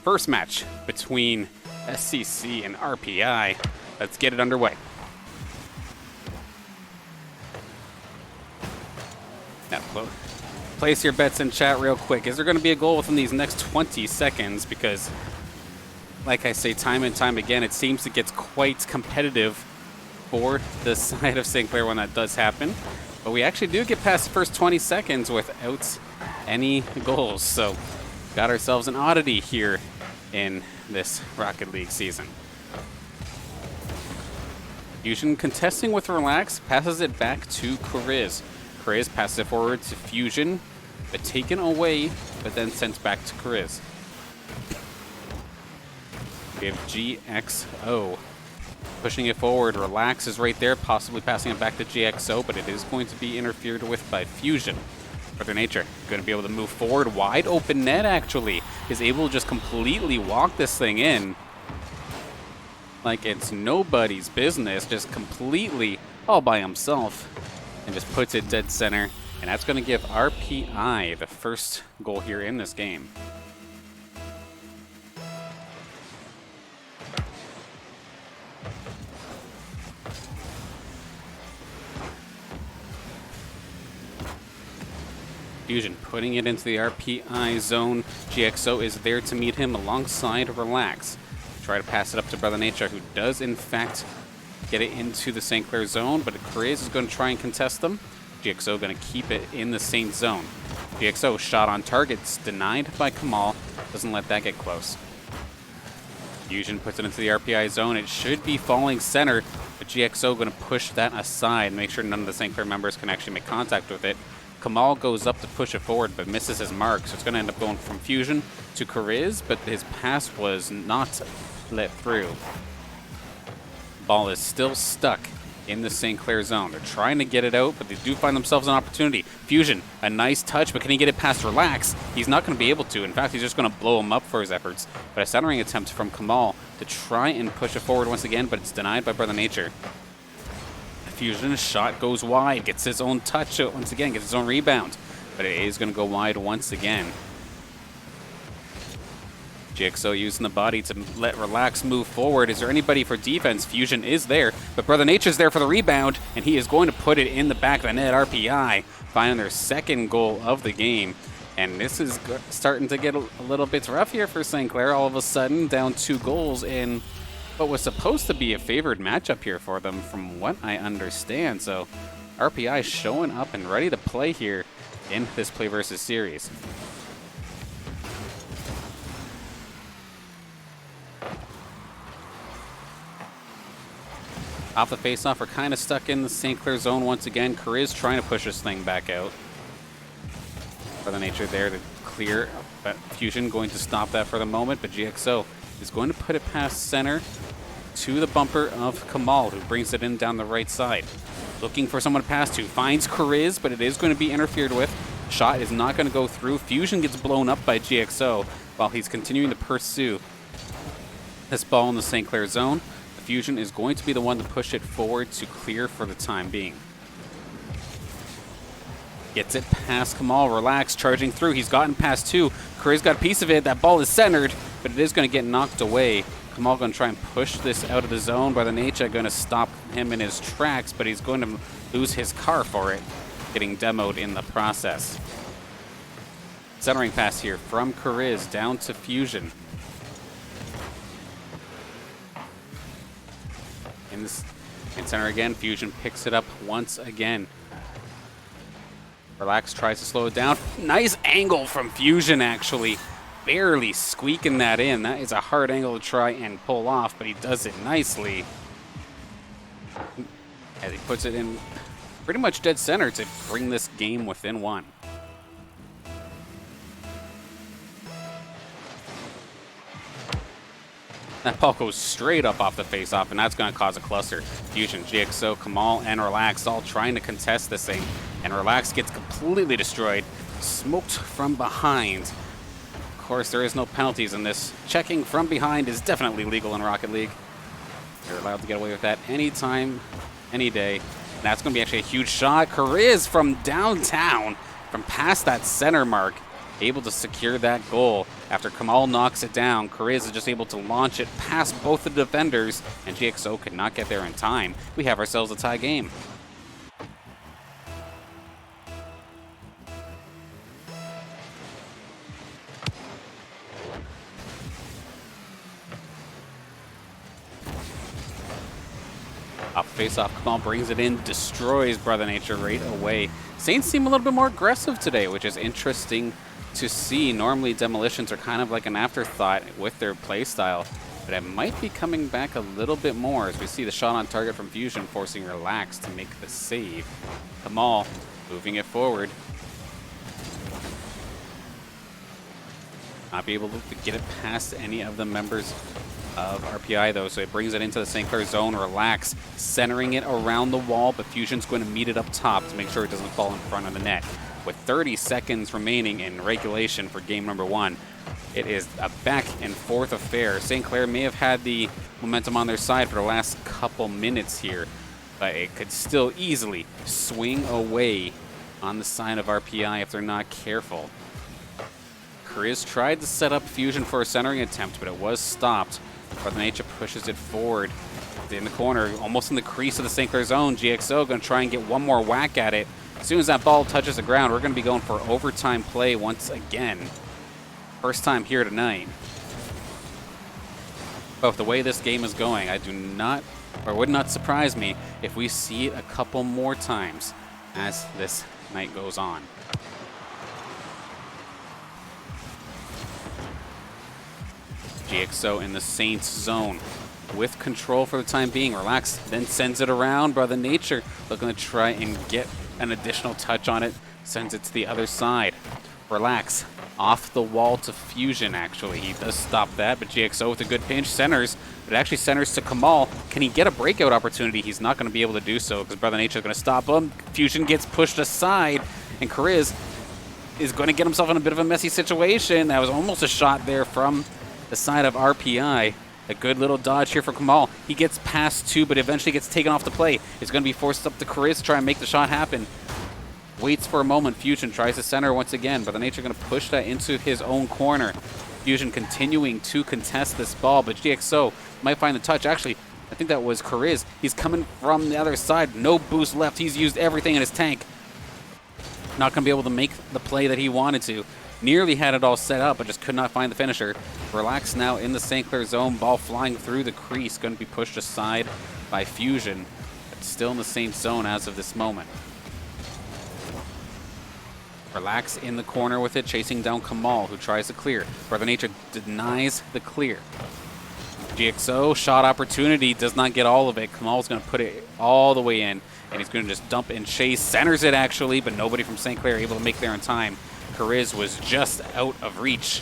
first match between SCC and RPI. Let's get it underway. Now, place your bets in chat real quick. Is there going to be a goal within these next 20 seconds? Because, like I say time and time again, it seems it gets quite competitive for the side of St. Clair when that does happen. But we actually do get past the first 20 seconds without any goals. So, got ourselves an oddity here in this Rocket League season. Fusion contesting with Relax, passes it back to Chariz. Chariz passes it forward to Fusion, but taken away, but then sent back to Chariz. We have GXO pushing it forward. Relax is right there, possibly passing it back to GXO, but it is going to be interfered with by Fusion. Brother Nature going to be able to move forward. Wide open net, actually. Is able to just completely walk this thing in like it's nobody's business, just completely all by himself, and just puts it dead center. And that's going to give RPI the first goal here in this game. Fusion putting it into the RPI zone. GXO is there to meet him alongside Relax. Try to pass it up to Brother Nature, who does in fact get it into the St. Clair zone, but Chariz is going to try and contest them. GXO going to keep it in the same zone. GXO shot on targets denied by Kamal. Doesn't let that get close. Fusion puts it into the RPI zone. It should be falling center, but GXO going to push that aside, make sure none of the St. Clair members can actually make contact with it. Kamal goes up to push it forward, but misses his mark, so it's going to end up going from Fusion to Chariz, but his pass was not let through. Ball is still stuck in the St. Clair zone. They're trying to get it out, but they do find themselves an opportunity. Fusion, a nice touch, but can he get it past Relax? He's not going to be able to. In fact, he's just going to blow him up for his efforts. But a centering attempt from Kamal to try and push it forward once again, but it's denied by Brother Nature. Fusion shot goes wide, gets his own touch once again, gets his own rebound, but it is going to go wide once again. GXO using the body to let Relax move forward. Is there anybody for defense? Fusion is there, but Brother Nature's there for the rebound, and he is going to put it in the back of the net. RPI finding their second goal of the game, and this is starting to get a little bit rough here for St. Clair. All of a sudden, down 2 goals in what was supposed to be a favored matchup here for them, from what I understand. So RPI showing up and ready to play here in this PlayVS series. Off the faceoff, we're kind of stuck in the St. Clair zone once again. Chariz trying to push this thing back out. Brother Nature there to clear, but Fusion going to stop that for the moment, but GXO is going to put it past center to the bumper of Kamal, who brings it in down the right side. Looking for someone to pass to. Finds Chariz, but it is going to be interfered with. Shot is not going to go through. Fusion gets blown up by GXO while he's continuing to pursue this ball in the St. Clair zone. The Fusion is going to be the one to push it forward to clear for the time being. Gets it past Kamal. Relax, charging through. He's gotten past 2. Chariz got a piece of it. That ball is centered, but it is going to get knocked away. Kamal going to try and push this out of the zone. Brother Nature going to stop him in his tracks, but he's going to lose his car for it, getting demoed in the process. Centering pass here from Chariz down to Fusion. In center again, Fusion picks it up once again. Relax tries to slow it down. Nice angle from Fusion, actually. Barely squeaking that in. That is a hard angle to try and pull off, but he does it nicely. As he puts it in pretty much dead center to bring this game within 1. That ball goes straight up off the face-off, and that's going to cause a cluster. Fusion, GXO, Kamal, and Relax all trying to contest this thing, and Relax gets completely destroyed, smoked from behind. Of course, there is no penalties in this. Checking from behind is definitely legal in Rocket League. You're allowed to get away with that anytime, any day. And that's going to be actually a huge shot. Chariz from downtown, from past that center mark, able to secure that goal. After Kamal knocks it down, Kariz is just able to launch it past both the defenders, and GXO could not get there in time. We have ourselves a tie game. Up face-off, Kamal brings it in, destroys Brother Nature right away. Saints seem a little bit more aggressive today, which is interesting to see. Normally, demolitions are kind of like an afterthought with their playstyle, but it might be coming back a little bit more as we see the shot on target from Fusion, forcing Relax to make the save. Kamal moving it forward. Not be able to get it past any of the members of RPI though, so it brings it into the St. Clair zone. Relax, centering it around the wall, but Fusion's going to meet it up top to make sure it doesn't fall in front of the net. With 30 seconds remaining in regulation for game number 1, it is a back and forth affair. St. Clair may have had the momentum on their side for the last couple minutes here, but it could still easily swing away on the side of RPI if they're not careful. Kariz tried to set up Fusion for a centering attempt, but it was stopped. Brother Nature pushes it forward in the corner, almost in the crease of the St. Clair zone. GXO going to try and get one more whack at it. As soon as that ball touches the ground, we're going to be going for overtime play once again. First time here tonight. But with the way this game is going, I do not, or would not surprise me if we see it a couple more times as this night goes on. GXO in the Saints zone with control for the time being. Relax, then sends it around. Brother Nature looking to try and get an additional touch on it. Sends it to the other side. Relax, off the wall to Fusion, actually. He does stop that, but GXO with a good pinch centers. It actually centers to Kamal. Can he get a breakout opportunity? He's not going to be able to do so because Brother Nature is going to stop him. Fusion gets pushed aside, and Kariz is going to get himself in a bit of a messy situation. That was almost a shot there from the side of RPI. A good little dodge here for Kamal. He gets past 2, but eventually gets taken off the play. It's going to be forced up to Kariz to try and make the shot happen. Waits for a moment. Fusion tries to center once again, but the Nature going to push that into his own corner. Fusion continuing to contest this ball, but GXO might find the touch. Actually, I think that was Kariz. He's coming from the other side. No boost left. He's used everything in his tank. Not going to be able to make the play that he wanted to. Nearly had it all set up, but just could not find the finisher. Relax now in the St. Clair zone. Ball flying through the crease. Going to be pushed aside by Fusion. But still in the same zone as of this moment. Relax in the corner with it, chasing down Kamal, who tries to clear. Brother Nature denies the clear. GXO, shot opportunity, does not get all of it. Kamal's going to put it all the way in, and he's going to just dump and chase. Centers it, actually, but nobody from St. Clair able to make there in time. Kariz was just out of reach.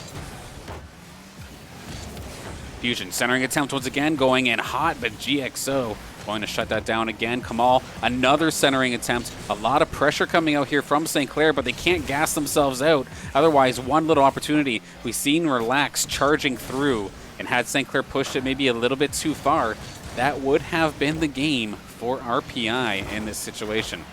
Fusion centering attempt once again, going in hot, but GXO going to shut that down again. Kamal, another centering attempt. A lot of pressure coming out here from St. Clair, but they can't gas themselves out. Otherwise, one little opportunity. We've seen Relax charging through, and had St. Clair pushed it maybe a little bit too far, that would have been the game for RPI in this situation.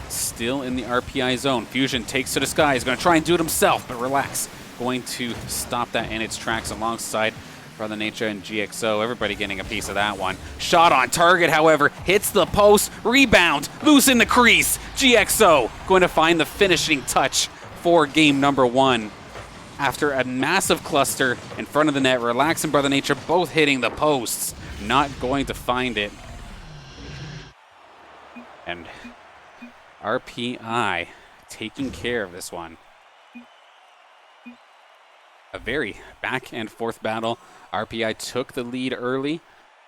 Still in the RPI zone. Fusion takes to the sky. He's going to try and do it himself, but Relax going to stop that in its tracks alongside Brother Nature and GXO. Everybody getting a piece of that one. Shot on target, however, hits the post. Rebound, loose in the crease. GXO going to find the finishing touch for game number 1. After a massive cluster in front of the net, Relax and Brother Nature both hitting the posts. Not going to find it. And RPI taking care of this one. A very back and forth battle. RPI took the lead early,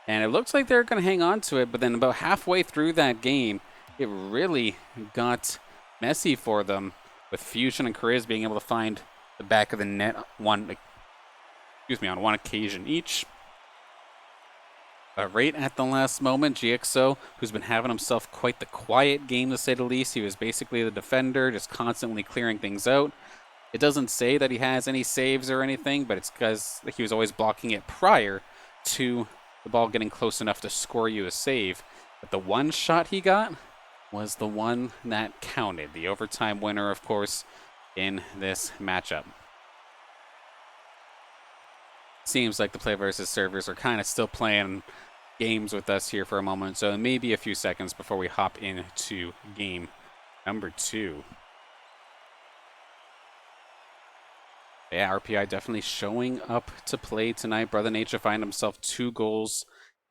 and it looks like they're going to hang on to it, but then about halfway through that game, it really got messy for them, with Fusion and Kariz being able to find the back of the net on one occasion each. Right at the last moment, GXO, who's been having himself quite the quiet game to say the least. He was basically the defender, just constantly clearing things out. It doesn't say that he has any saves or anything, but it's because he was always blocking it prior to the ball getting close enough to score you a save. But the one shot he got was the one that counted. The overtime winner, of course, in this matchup. Seems like the PlayVS servers are kind of still playing games with us here for a moment, so it may be a few seconds before we hop into game number 2. Yeah, RPI definitely showing up to play tonight. Brother Nature find himself 2 goals,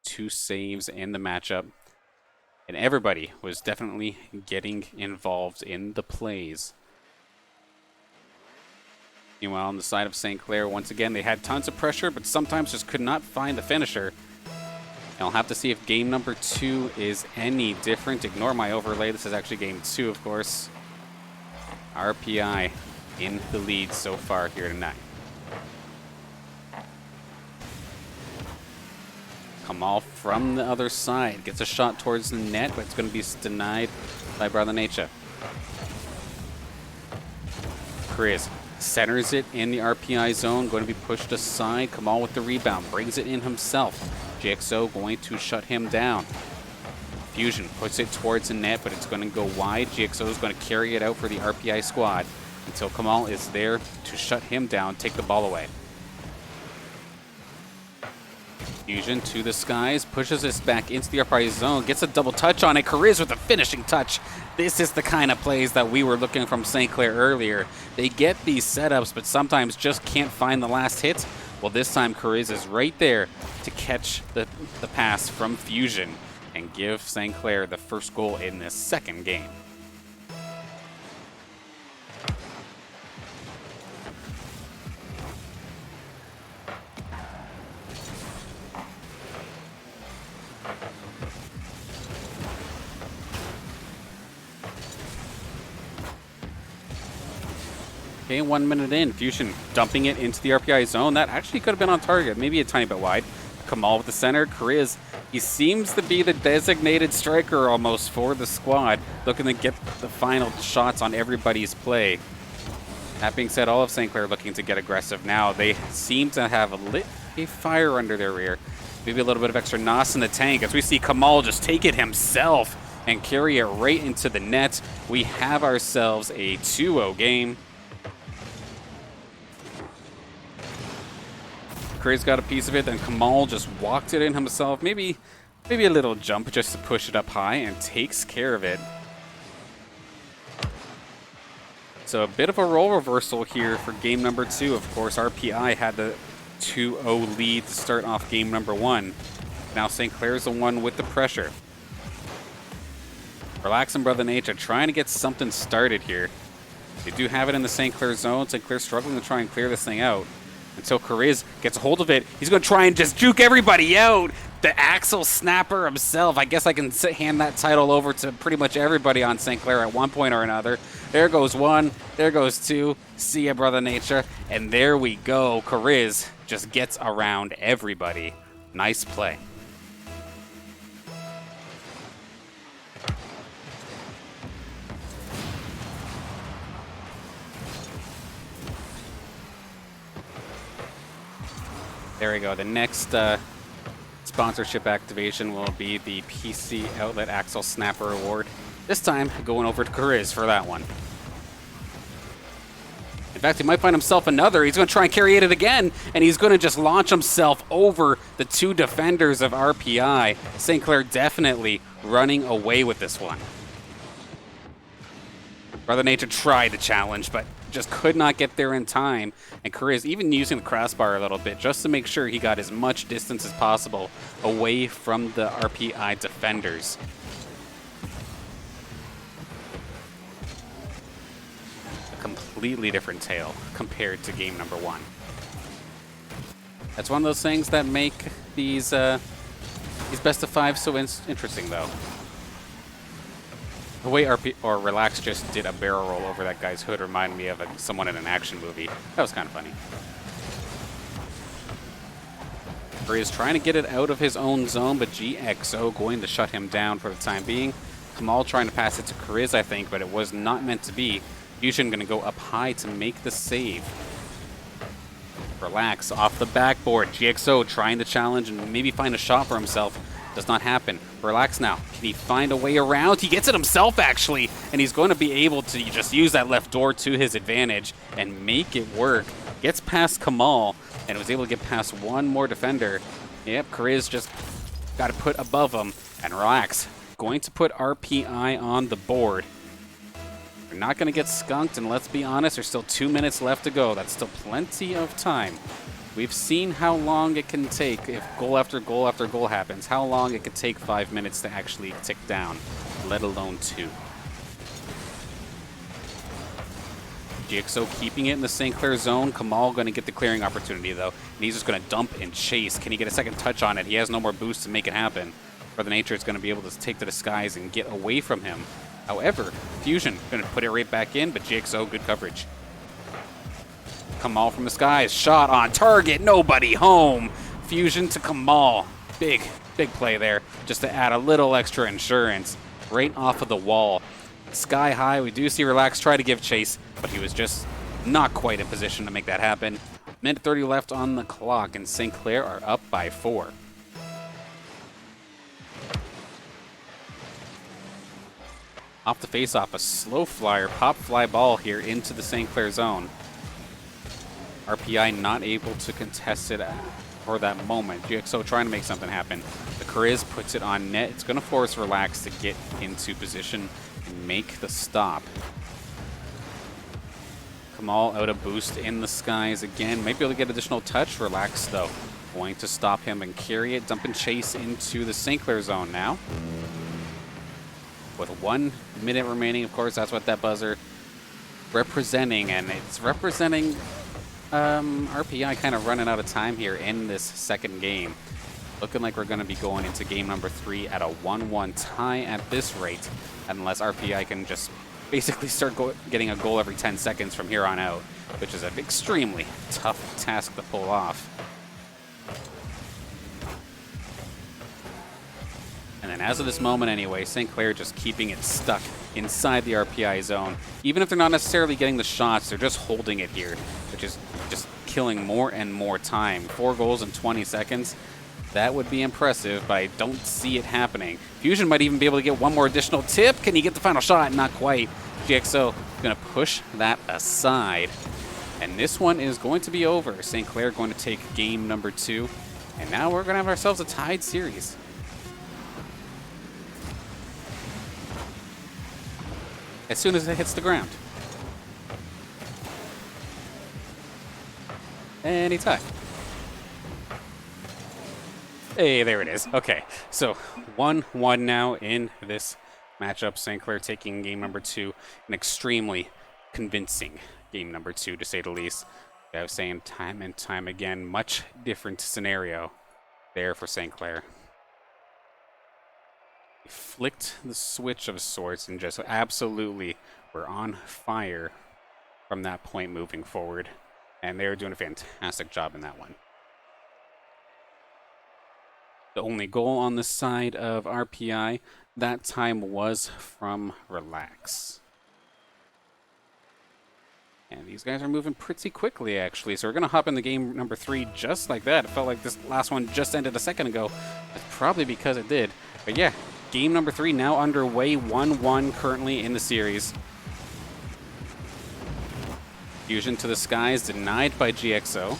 2 saves in the matchup. And everybody was definitely getting involved in the plays. Meanwhile, on the side of St. Clair, once again, they had tons of pressure, but sometimes just could not find the finisher. And I'll have to see if game number 2 is any different. Ignore my overlay. This is actually game 2, of course. RPI in the lead so far here tonight. Kamal from the other side gets a shot towards the net, but it's going to be denied by Brother Nature. Chris centers it in the RPI zone, going to be pushed aside. Kamal with the rebound, brings it in himself. GXO going to shut him down. Fusion puts it towards the net, but it's going to go wide. GXO is going to carry it out for the RPI squad until Kamal is there to shut him down, take the ball away. Fusion to the skies, pushes this back into the RPI zone, gets a double touch on it. Kariz with a finishing touch. This is the kind of plays that we were looking from St. Clair earlier. They get these setups, but sometimes just can't find the last hit. Well, this time Kariz is right there to catch the pass from Fusion and give St. Clair the first goal in this second game. Okay, 1 minute in, Fusion dumping it into the RPI zone. That actually could have been on target, maybe a tiny bit wide. Kamal with the center. Kariz, he seems to be the designated striker almost for the squad, looking to get the final shots on everybody's play. That being said, all of St. Clair looking to get aggressive now. They seem to have lit a fire under their rear. Maybe a little bit of extra NOS in the tank as we see Kamal just take it himself and carry it right into the net. We have ourselves a 2-0 game. Kariz got a piece of it, then Kamal just walked it in himself. Maybe a little jump just to push it up high and takes care of it. So a bit of a role reversal here for game number 2. Of course, RPI had the 2-0 lead to start off game number 1. Now St. Clair's the one with the pressure. Relax and Brother Nature trying to get something started here. They do have it in the St. Clair zone. St. Clair struggling to try and clear this thing out. Until Kariz gets a hold of it. He's going to try and just juke everybody out. The Axle Snapper himself. I guess I can hand that title over to pretty much everybody on St. Clair at one point or another. There goes 1. There goes 2. See ya, Brother Nature. And there we go. Kariz just gets around everybody. Nice play. There we go. The next sponsorship activation will be the PC Outlet Axle Snapper Award. This time, going over to Kariz for that one. In fact, he might find himself another. He's going to try and carry it again, and he's going to just launch himself over the 2 defenders of RPI. St. Clair definitely running away with this one. Brother Nature tried to challenge, but just could not get there in time. And Kariz even using the crossbar a little bit just to make sure he got as much distance as possible away from the RPI defenders. A completely different tale compared to game number 1. That's one of those things that make these best of 5 so interesting, though. The way Relax just did a barrel roll over that guy's hood reminded me of someone in an action movie. That was kind of funny. Kariz trying to get it out of his own zone, but GXO going to shut him down for the time being. Kamal trying to pass it to Kariz, I think, but it was not meant to be. Fusion going to go up high to make the save. Relax off the backboard. GXO trying to challenge and maybe find a shot for himself. Does not happen. Relax now. Can he find a way around? He gets it himself, actually, and he's going to be able to just use that left door to his advantage and make it work. Gets past Kamal and was able to get past one more defender. Yep, Kariz just got to put above him, and Relax going to put RPI on the board. We're not going to get skunked, and let's be honest, there's still 2 minutes left to go. That's still plenty of time. We've seen how long it can take if goal after goal after goal happens, how long it could take 5 minutes to actually tick down, let alone 2. GXO keeping it in the St. Clair zone. Kamal going to get the clearing opportunity, though. And he's just going to dump and chase. Can he get a second touch on it? He has no more boost to make it happen. Brother Nature is going to be able to take to the skies and get away from him. However, Fusion going to put it right back in, but GXO, good coverage. Kamal from the skies. Shot on target. Nobody home. Fusion to Kamal. Big play there just to add a little extra insurance right off of the wall. Sky high. We do see Relax try to give chase, but he was just not quite in position to make that happen. Minute 30 left on the clock, and St. Clair are up by 4. Off the face-off, a slow flyer, pop fly ball here into the St. Clair zone. RPI not able to contest it for that moment. GXO trying to make something happen. The Kariz puts it on net. It's going to force Relax to get into position and make the stop. Kamal out of boost in the skies again. Might be able to get additional touch. Relax, though. Going to stop him and carry it. Dump and chase into the St. Clair zone now. With 1 minute remaining, of course, that's what that buzzer representing. And it's representing RPI kind of running out of time here in this second game. Looking like we're going to be going into game number 3 at a 1-1 tie at this rate, unless RPI can just basically start getting a goal every 10 seconds from here on out, which is an extremely tough task to pull off. And then as of this moment anyway, St. Clair just keeping it stuck inside the RPI zone. Even if they're not necessarily getting the shots, they're just holding it here, which is just killing more and more time. 4 goals in 20 seconds. That would be impressive, but I don't see it happening. Fusion might even be able to get one more additional tip. Can he get the final shot? Not quite. GXO going to push that aside. And this one is going to be over. St. Clair going to take game number 2. And now we're going to have ourselves a tied series. As soon as it hits the ground. And he tied. Hey, there it is. Okay, so 1-1 now in this matchup. St. Clair taking game number 2. An extremely convincing game number 2, to say the least. I was saying time and time again, much different scenario there for St. Clair. Flicked the switch of sorts and just absolutely were on fire from that point moving forward. And they were doing a fantastic job in that one. The only goal on the side of RPI that time was from Relax. And these guys are moving pretty quickly, actually. So we're going to hop into game number 3 just like that. It felt like this last one just ended a second ago. That's probably because it did. But yeah, game number 3 now underway. 1-1 currently in the series. Fusion to the skies, denied by GXO.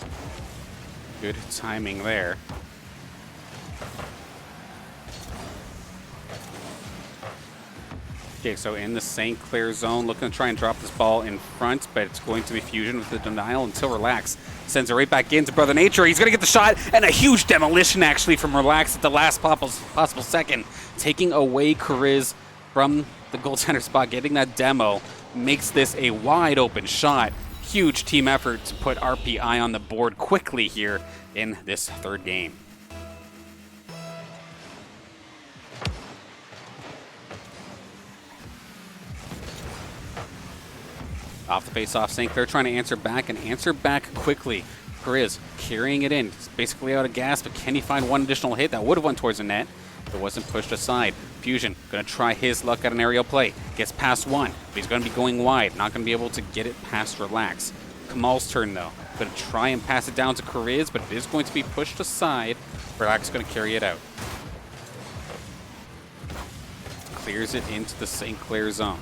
Good timing there. GXO in the St. Clair zone, looking to try and drop this ball in front, but it's going to be Fusion with the denial until Relax sends it right back into Brother Nature. He's going to get the shot, and a huge demolition actually from Relax at the last possible second, taking away Kariz from the goaltender spot. Getting that demo makes this a wide open shot. Huge team effort to put RPI on the board quickly here in this third game. Off the face-off, St. Clair trying to answer back quickly. Kariz carrying it in. It's basically out of gas, but can he find one additional hit? That would have went towards the net. It wasn't pushed aside. Fusion going to try his luck at an aerial play. Gets past one, but he's going to be going wide. Not going to be able to get it past Relax. Kamal's turn, though. Going to try and pass it down to Kariz, but it is going to be pushed aside. Relax going to carry it out. clears it into the St. Clair zone.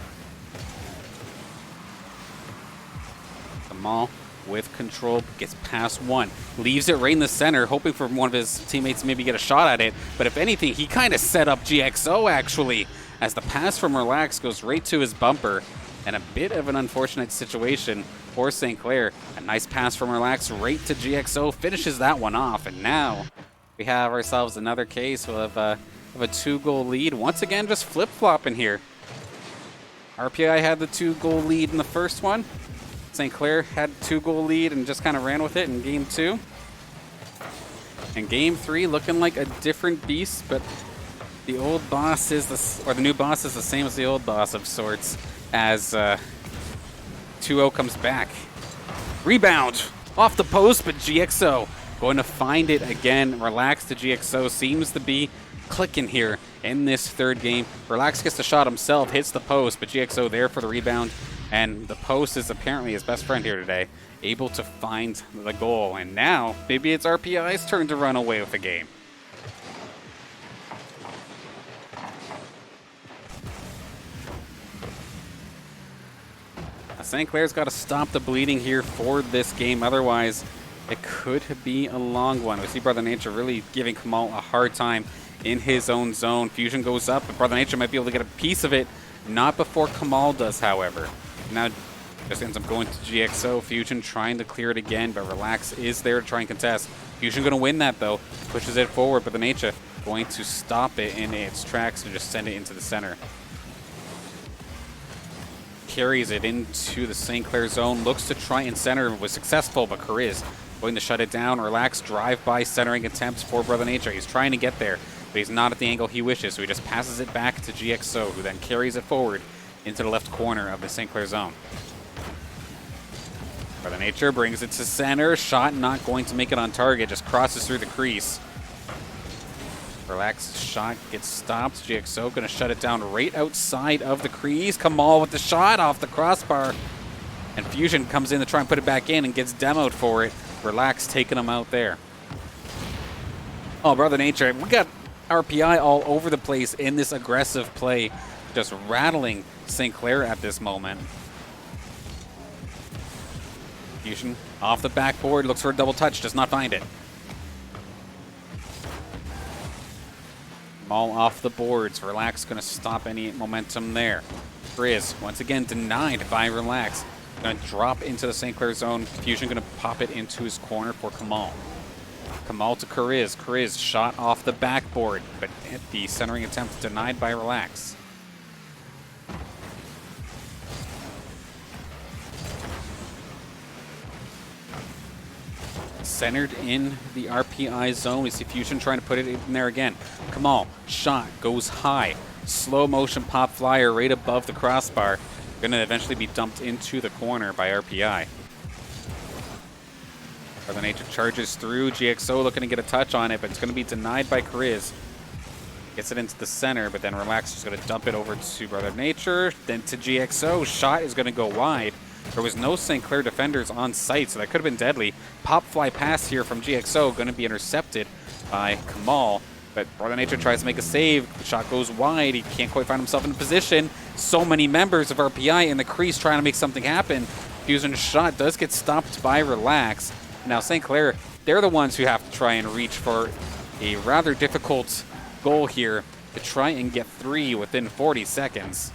Kamal with control, gets past one, leaves it right in the center, hoping for one of his teammates to maybe get a shot at it. But if anything, he kind of set up GXO actually, as the pass from Relax goes right to his bumper. And a bit of an unfortunate situation for St. Clair. A nice pass from Relax right to GXO, finishes that one off. And now we have ourselves another case of a 2-goal lead. Once again, just flip-flopping here. RPI had the 2-goal lead in the first one. St. Clair had a 2-goal lead and just kind of ran with it in game 2. And game 3 looking like a different beast, but the old boss is the new boss is the same as the old boss of sorts, as 2-0 comes back. Rebound off the post, but GXO going to find it again. Relax to GXO seems to be clicking here in this third game. Relax gets the shot himself, hits the post, but GXO there for the rebound. And the post is apparently his best friend here today, able to find the goal. And now, maybe it's RPI's turn to run away with the game. St. Clair's got to stop the bleeding here for this game. Otherwise, it could be a long one. We see Brother Nature really giving Kamal a hard time in his own zone. Fusion goes up, but Brother Nature might be able to get a piece of it. Not before Kamal does, however. Now, just ends up going to GXO. Fusion trying to clear it again, but Relax is there to try and contest. Fusion going to win that, though. Pushes it forward, but the Nature going to stop it in its tracks and just send it into the center. Carries it into the St. Clair zone. Looks to try and center. Was successful, but Kariz going to shut it down. Relax drive-by centering attempts for Brother Nature. He's trying to get there, but he's not at the angle he wishes, so he just passes it back to GXO, who then carries it forward into the left corner of the St. Clair zone. Brother Nature brings it to center. Shot not going to make it on target. Just crosses through the crease. Relax shot gets stopped. GXO going to shut it down right outside of the crease. Kamal with the shot off the crossbar. And Fusion comes in to try and put it back in and gets demoed for it. Relax taking him out there. Oh, Brother Nature. We got RPI all over the place in this aggressive play. Just rattling St. Clair at this moment. Fusion off the backboard, looks for a double touch, does not find it. All off the boards. Relax going to stop any momentum there. Grizz once again denied by Relax. Going to drop into the St. Clair zone. Fusion going to pop it into his corner for Kamal. Kamal to Kariz. Kariz shot off the backboard, but the centering attempt denied by Relax. Centered in the RPI zone. We see Fusion trying to put it in there again. Kamal, shot, goes high. Slow motion pop flyer right above the crossbar. Going to eventually be dumped into the corner by RPI. Brother Nature charges through. GXO looking to get a touch on it, but it's going to be denied by Kariz. Gets it into the center, but then Relax is going to dump it over to Brother Nature. Then to GXO. Shot is going to go wide. There was no St. Clair defenders on site, so that could have been deadly. Pop fly pass here from GXO, going to be intercepted by Kamal. But Brother Nature tries to make a save. The shot goes wide. He can't quite find himself in a position. So many members of RPI in the crease trying to make something happen. Fusion's shot does get stopped by Relax. Now St. Clair, they're the ones who have to try and reach for a rather difficult goal here to try and get 3 within 40 seconds.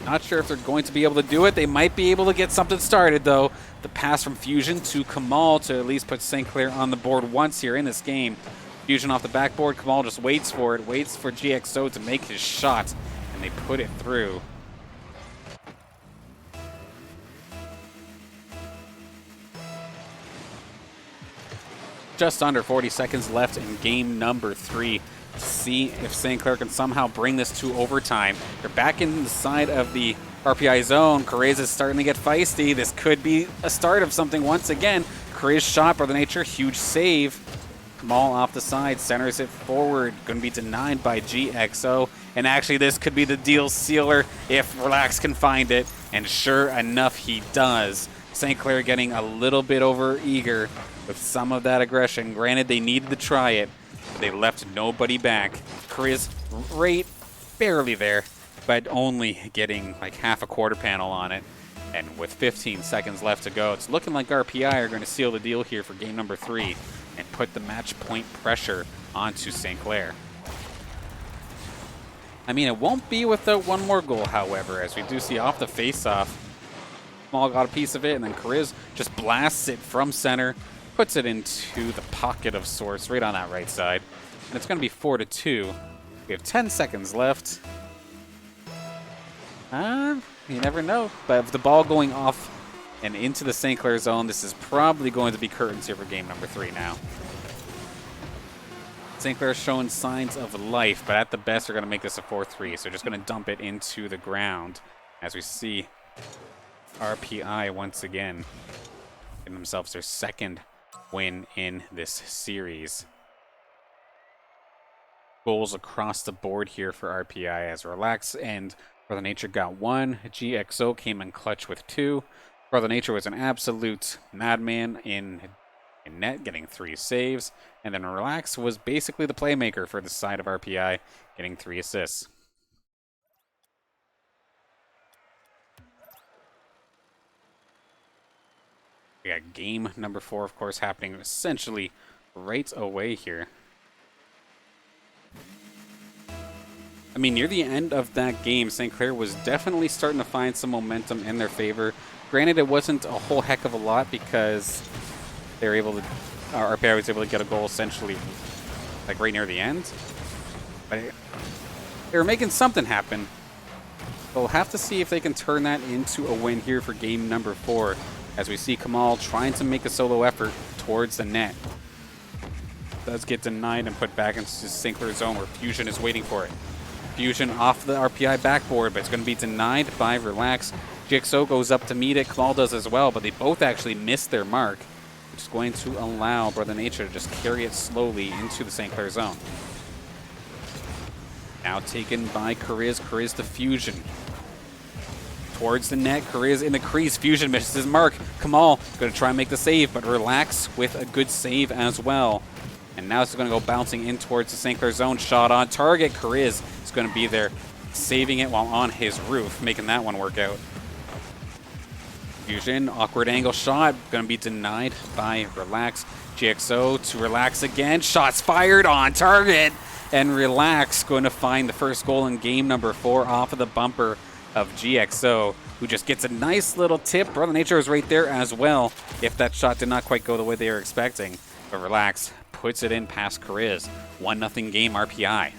Not sure if they're going to be able to do it. They might be able to get something started, though. The pass from Fusion to Kamal to at least put St. Clair on the board once here in this game. Fusion off the backboard. Kamal just waits for it, waits for GXO to make his shot, and they put it through. Just under 40 seconds left in game number 3. See if St. Clair can somehow bring this to overtime. They're back in the side of the RPI zone. Kariz is starting to get feisty. This could be a start of something once again. Kariz shot, Brother Nature, huge save. Kamal off the side, centers it forward. Going to be denied by GXO. And actually, this could be the deal sealer if Relax can find it. And sure enough, he does. St. Clair getting a little bit over eager with some of that aggression. Granted, they needed to try it. They left nobody back. Kariz right barely there, but only getting like half a quarter panel on it. And with 15 seconds left to go, it's looking like RPI are going to seal the deal here for game number 3 and put the match point pressure onto St. Clair. I mean, it won't be without one more goal, however, as we do see off the face-off. Small got a piece of it, and then Kariz just blasts it from center, puts it into the pocket of sorts, right on that right side. And it's going to be 4-2. We have 10 seconds left. You never know. But with the ball going off and into the St. Clair zone, this is probably going to be curtains here for game number 3 now. St. Clair showing signs of life, but at the best, they're going to make this a 4-3. So just going to dump it into the ground as we see RPI once again getting themselves their second win in this series. Goals across the board here for RPI as Relax and Brother Nature got 1. GXO came in clutch with 2. Brother Nature was an absolute madman in net, getting 3 saves. And then Relax was basically the playmaker for the side of RPI, getting 3 assists. We got game number 4, of course, happening essentially right away here. I mean, near the end of that game, St. Clair was definitely starting to find some momentum in their favor. Granted, it wasn't a whole heck of a lot because they were able to, RPI was able to get a goal essentially like right near the end. But they were making something happen. We'll have to see if they can turn that into a win here for game number 4, as we see Kamal trying to make a solo effort towards the net. Does get denied and put back into St. Clair zone where Fusion is waiting for it. Fusion off the RPI backboard, but it's going to be denied by Relax. GXO goes up to meet it. Kamal does as well, but they both actually missed their mark, which is going to allow Brother Nature to just carry it slowly into the St. Clair zone. Now taken by Kariz. Kariz to Fusion. Towards the net, Kariz in the crease. Fusion misses his mark. Kamal going to try and make the save, but Relax with a good save as well. And now it's going to go bouncing in towards the St. Clair zone. Shot on target. Kariz is going to be there, saving it while on his roof, making that one work out. Fusion, awkward angle shot, going to be denied by Relax. GXO to Relax again. Shots fired on target. And Relax going to find the first goal in game number 4 off of the bumper of GXO, who just gets a nice little tip. Brother Nature is right there as well, if that shot did not quite go the way they were expecting. But Relax puts it in past Kariz. 1-0 game RPI.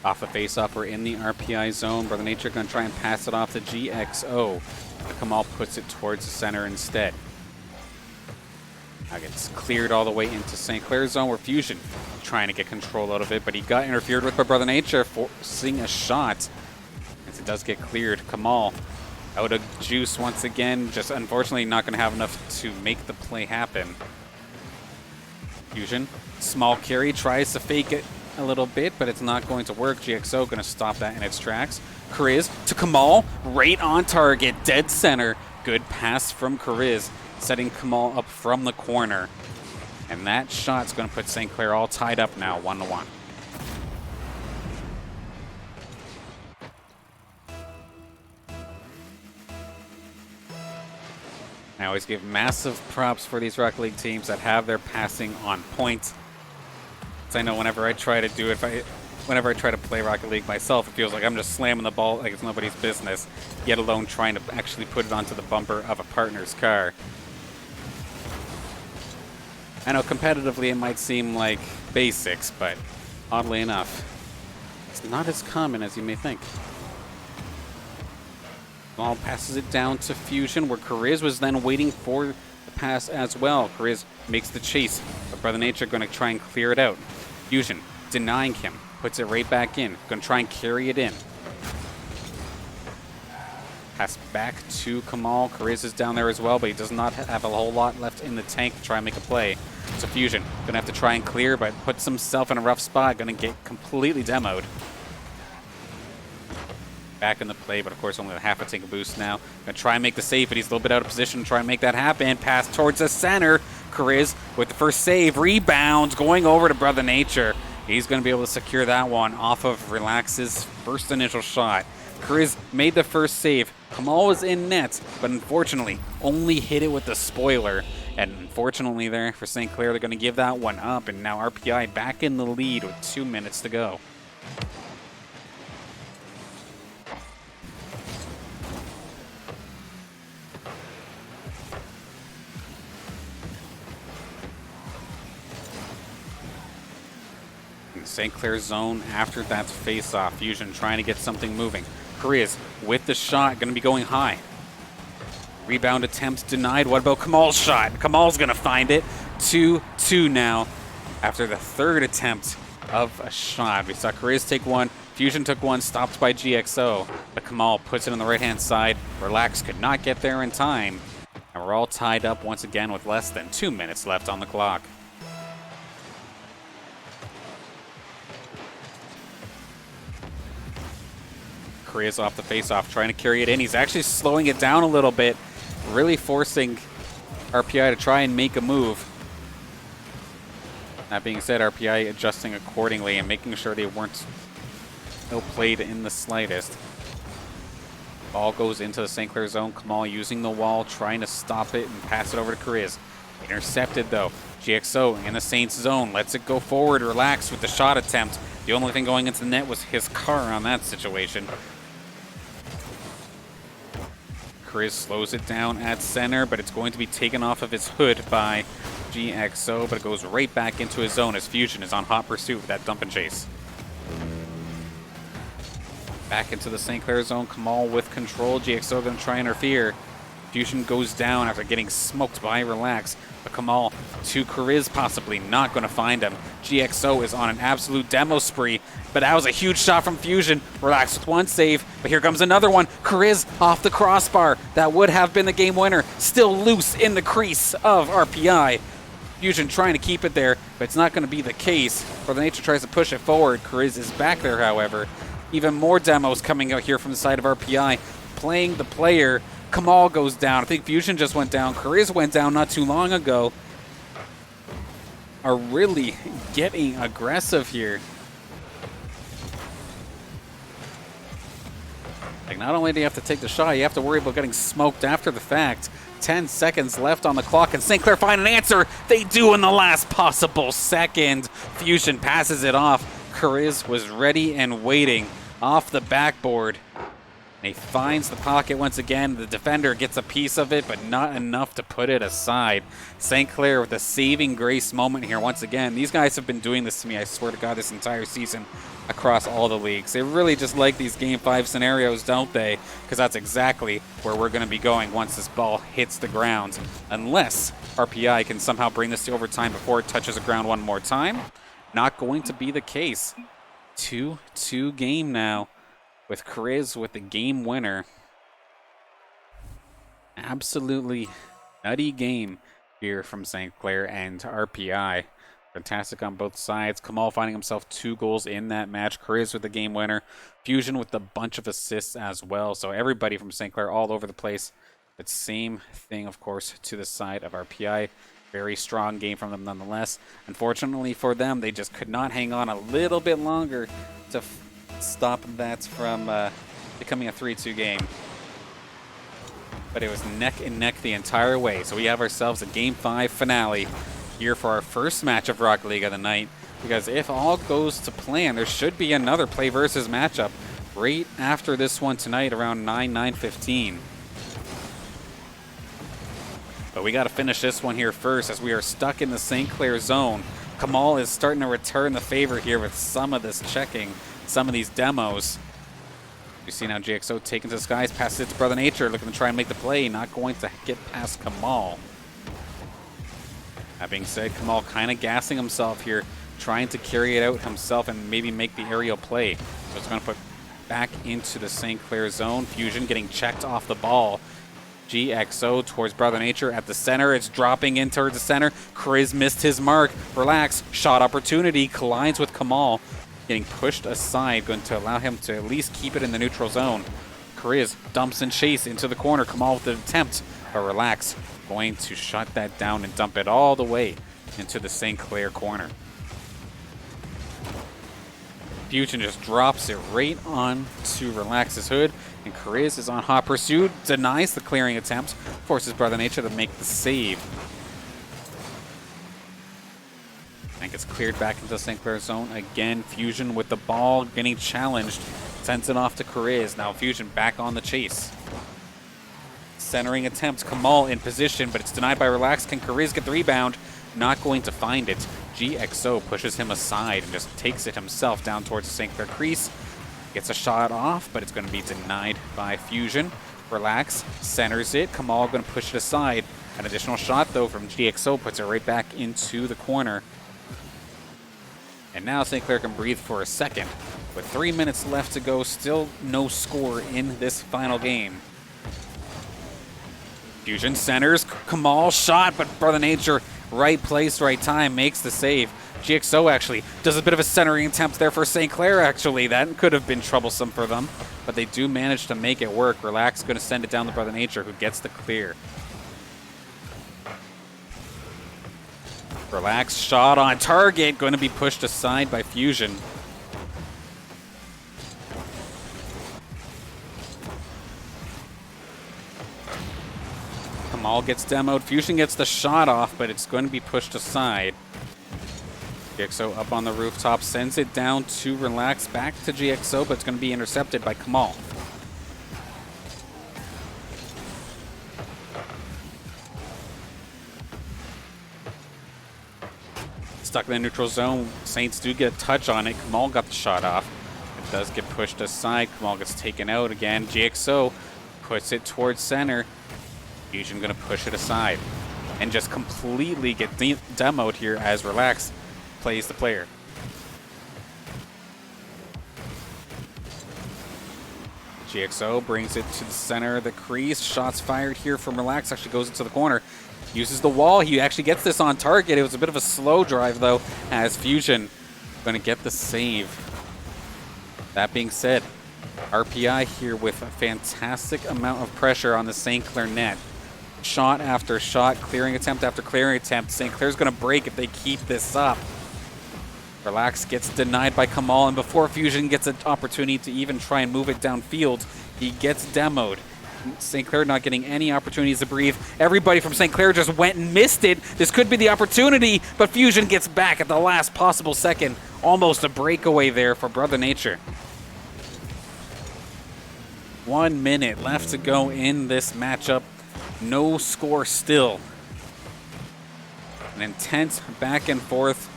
Off the face-off, we're in the RPI zone. Brother Nature going to try and pass it off to GXO. Kamal puts it towards the center instead. Now gets cleared all the way into St. Clair zone where Fusion trying to get control out of it, but he got interfered with by Brother Nature, forcing a shot. As it does get cleared, Kamal out of juice once again, just unfortunately not going to have enough to make the play happen. Fusion, small carry, tries to fake it a little bit, but it's not going to work. GXO going to stop that in its tracks. Kariz to Kamal, right on target, dead center. Good pass from Kariz, setting Kamal up from the corner. And that shot's going to put St. Clair all tied up now, 1-1. I always give massive props for these Rocket League teams that have their passing on point. I know whenever I try to do it, whenever I try to play Rocket League myself, it feels like I'm just slamming the ball like it's nobody's business, yet alone trying to actually put it onto the bumper of a partner's car. I know competitively it might seem like basics, but oddly enough, it's not as common as you may think. Ball passes it down to Fusion, where Kariz was then waiting for the pass as well. Kariz makes the chase, but Brother Nature going to try and clear it out. Fusion denying him, puts it right back in, going to try and carry it in. Pass back to Kamal. Kariz is down there as well, but he does not have a whole lot left in the tank to try and make a play. So Fusion going to have to try and clear, but puts himself in a rough spot, going to get completely demoed. back in the play, but of course only a half a tank of boost now. Gonna try and make the save, but he's a little bit out of position to try and make that happen. Pass towards the center. Chris with the first save. Rebounds going over to Brother Nature. He's going to be able to secure that one off of Relax's first initial shot. Chris made the first save. Kamal was in net, but unfortunately only hit it with the spoiler. And unfortunately there for St. Clair, they're going to give that one up. And now RPI back in the lead with 2 minutes to go. St. Clair zone after that face-off. Fusion trying to get something moving. Korea's with the shot, going to be going high. Rebound attempt denied. What about Kamal's shot? Kamal's going to find it. 2-2 now after the third attempt of a shot. We saw Korea's take one. Fusion took one, stopped by GXO. But Kamal puts it on the right-hand side. Relax could not get there in time. And we're all tied up once again with less than 2 minutes left on the clock. Korea's off the face-off, trying to carry it in. He's actually slowing it down a little bit, really forcing RPI to try and make a move. That being said, RPI adjusting accordingly and making sure they weren't outplayed in the slightest. Ball goes into the St. Clair zone. Kamal using the wall, trying to stop it and pass it over to Korea's. Intercepted though. GXO in the Saints zone, lets it go forward. Relax with the shot attempt. The only thing going into the net was his car on that situation. Chris slows it down at center, but it's going to be taken off of his hood by GXO, but it goes right back into his zone as Fusion is on hot pursuit with that dump and chase. Back into the St. Clair zone, Kamal with control. GXO going to try and interfere. Fusion goes down after getting smoked by Relax. But Kamal to Kariz, possibly not going to find him. GXO is on an absolute demo spree, but that was a huge shot from Fusion. Relax with one save, but here comes another one. Kariz off the crossbar. That would have been the game winner. Still loose in the crease of RPI. Fusion trying to keep it there, but it's not going to be the case. Brother Nature tries to push it forward. Kariz is back there, however. Even more demos coming out here from the side of RPI. Playing the player. Kamal goes down. I think Fusion just went down. Kariz went down not too long ago. Are really getting aggressive here. Like, not only do you have to take the shot, you have to worry about getting smoked after the fact. 10 seconds left on the clock, and St. Clair find an answer. They do in the last possible second. Fusion passes it off. Kariz was ready and waiting off the backboard. And he finds the pocket once again. The defender gets a piece of it, but not enough to put it aside. St. Clair with a saving grace moment here once again. These guys have been doing this to me, I swear to God, this entire season across all the leagues. They really just like these Game 5 scenarios, don't they? Because that's exactly where we're going to be going once this ball hits the ground. Unless RPI can somehow bring this to overtime before it touches the ground one more time. Not going to be the case. 2-2 game now, with Kariz with the game winner. Absolutely nutty game here from St. Clair and RPI. Fantastic on both sides. Kamal finding himself 2 goals in that match. Kariz with the game winner. Fusion with a bunch of assists as well. So everybody from St. Clair all over the place. But same thing, of course, to the side of RPI. Very strong game from them nonetheless. Unfortunately for them, they just could not hang on a little bit longer to stop that from becoming a 3-2 game. But it was neck and neck the entire way. So we have ourselves a Game 5 finale here for our first match of Rocket League of the night. Because if all goes to plan, there should be another play versus matchup right after this one tonight around 9:15. But we got to finish this one here first as we are stuck in the St. Clair zone. Kamal is starting to return the favor here with some of this checking, some of these demos. You see now GXO taking to the skies, passes it to Brother Nature, looking to try and make the play, not going to get past Kamal. That being said, Kamal kind of gassing himself here, trying to carry it out himself and maybe make the aerial play. So it's going to put back into the St. Clair zone. Fusion getting checked off the ball. GXO towards Brother Nature at the center. It's dropping in towards the center. Kariz missed his mark. Relax. Shot opportunity. Collides with Kamal. getting pushed aside, going to allow him to at least keep it in the neutral zone. Kariz dumps and chase into the corner. Kamal with the attempt, but Relax going to shut that down and dump it all the way into the St. Clair corner. Fusion just drops it right on to Relax's hood, and Kariz is on hot pursuit, denies the clearing attempt, forces Brother Nature to make the save. And gets cleared back into St. Clair zone. Again, Fusion with the ball getting challenged, sends it off to Kariz. Now Fusion back on the chase. Centering attempt, Kamal in position, but it's denied by Relax. Can Kariz get the rebound? Not going to find it. GXO pushes him aside and just takes it himself down towards the St. Clair crease. Gets a shot off, but it's going to be denied by Fusion. Relax centers it. Kamal going to push it aside. An additional shot, though, from GXO puts it right back into the corner. And now St. Clair can breathe for a second. With 3 minutes left to go, still no score in this final game. Fusion centers. Kamal shot, but Brother Nature, right place, right time, makes the save. GXO actually does a bit of a centering attempt there for St. Clair, actually. That could have been troublesome for them, but they do manage to make it work. Relax going to send it down to Brother Nature, who gets the clear. Relax shot on target, going to be pushed aside by Fusion. Kamal gets demoed. Fusion gets the shot off, but it's going to be pushed aside. GXO up on the rooftop, sends it down to Relax, back to GXO, but it's going to be intercepted by Kamal. Stuck in the neutral zone. Saints do get a touch on it. Kamal got the shot off. It does get pushed aside. Kamal gets taken out again. GXO puts it towards center. Fusion going to push it aside and just completely get demoed here as Relax plays the player. GXO brings it to the center of the crease. Shots fired here from Relax. Actually goes into the corner. Uses the wall. He actually gets this on target. It was a bit of a slow drive, though, as Fusion going to get the save. That being said, RPI here with a fantastic amount of pressure on the St. Clair net. Shot after shot, clearing attempt after clearing attempt. St. Clair's going to break if they keep this up. Relax gets denied by Kamal, and before Fusion gets an opportunity to even try and move it downfield, he gets demoed. St. Clair not getting any opportunities to breathe. Everybody from St. Clair just went and missed it. This could be the opportunity, but Fusion gets back at the last possible second. Almost a breakaway there for Brother Nature. 1 minute left to go in this matchup. No score still. An intense back and forth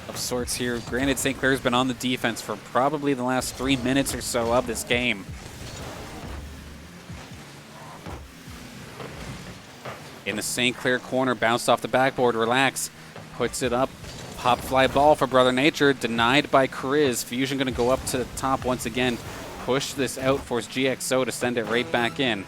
of sorts here. Granted, St. Clair's been on the defense for probably the last 3 minutes or so of this game. In the St. Clair corner, bounced off the backboard. Relax puts it up. Pop fly ball for Brother Nature, denied by Kariz. Fusion going to go up to the top once again. Push this out, force GXO to send it right back in.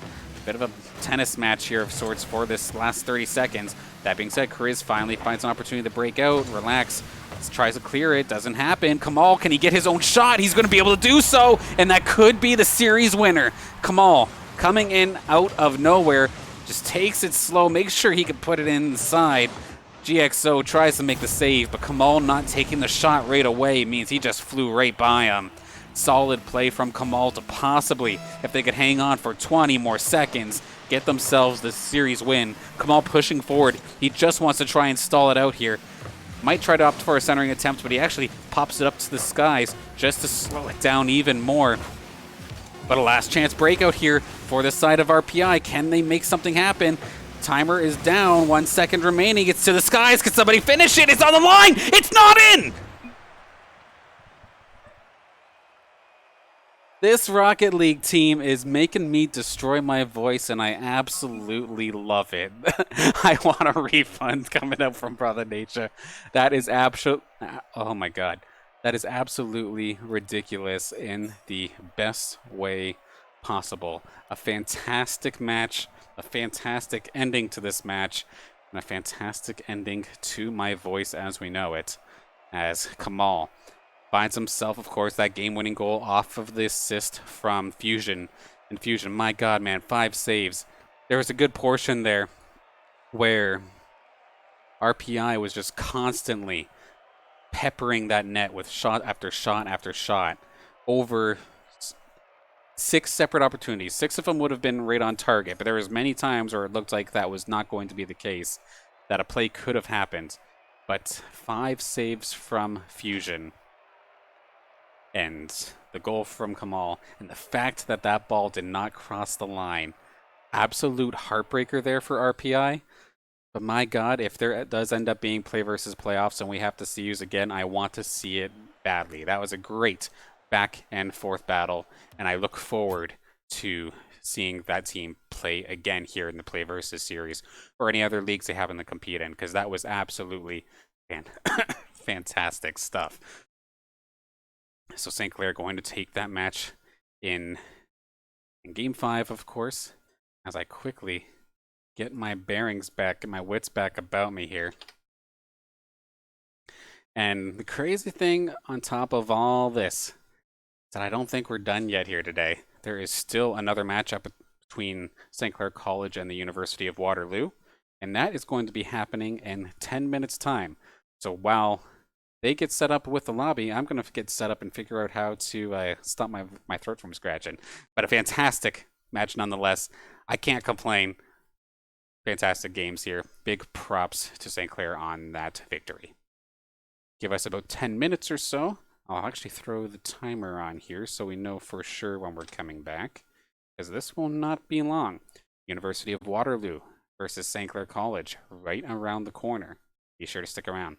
Bit of a tennis match here of sorts for this last 30 seconds. That being said, Kariz finally finds an opportunity to break out. Relax tries to clear it, doesn't happen. Kamal, can he get his own shot? He's going to be able to do so, and that could be the series winner. Kamal coming in out of nowhere, just takes it slow, makes sure he can put it inside. GXO tries to make the save, but Kamal not taking the shot right away means he just flew right by him. Solid play from Kamal to possibly, if they could hang on for 20 more seconds, get themselves this series win. Kamal pushing forward. He just wants to try and stall it out here. Might try to opt for a centering attempt, but he actually pops it up to the skies just to slow it down even more. But a last chance breakout here for the side of RPI. Can they make something happen? Timer is down. 1 second remaining. It's to the skies. Can somebody finish it? It's on the line. It's not in! This Rocket League team is making me destroy my voice, and I absolutely love it. I want a refund coming up from Brother Nature. That is oh my god. That is absolutely ridiculous in the best way possible. A fantastic match, a fantastic ending to this match, and a fantastic ending to my voice as we know it, as Kamal Finds himself, of course, that game-winning goal off of the assist from Fusion. And Fusion, my God, man, 5 saves. There was a good portion there where RPI was just constantly peppering that net with shot after shot after shot over 6 separate opportunities. 6 of them would have been right on target, but there was many times where it looked like that was not going to be the case, that a play could have happened. But 5 saves from Fusion and the goal from Kamal, and the fact that that ball did not cross the line, absolute heartbreaker there for RPI. But my God, if there does end up being play versus playoffs and we have to see you again, I want to see it badly. That was a great back and forth battle, and I look forward to seeing that team play again here in the play versus series or any other leagues they happen to compete in, because that was absolutely fantastic stuff. So St. Clair going to take that match in Game 5, of course, as I quickly get my bearings back, get my wits back about me here. And the crazy thing on top of all this is that I don't think we're done yet here today. There is still another matchup between St. Clair College and the University of Waterloo, and that is going to be happening in 10 minutes time. So while they get set up with the lobby, I'm going to get set up and figure out how to stop my throat from scratching. But a fantastic match nonetheless. I can't complain. Fantastic games here. Big props to St. Clair on that victory. Give us about 10 minutes or so. I'll actually throw the timer on here so we know for sure when we're coming back, because this will not be long. University of Waterloo versus St. Clair College, right around the corner. Be sure to stick around.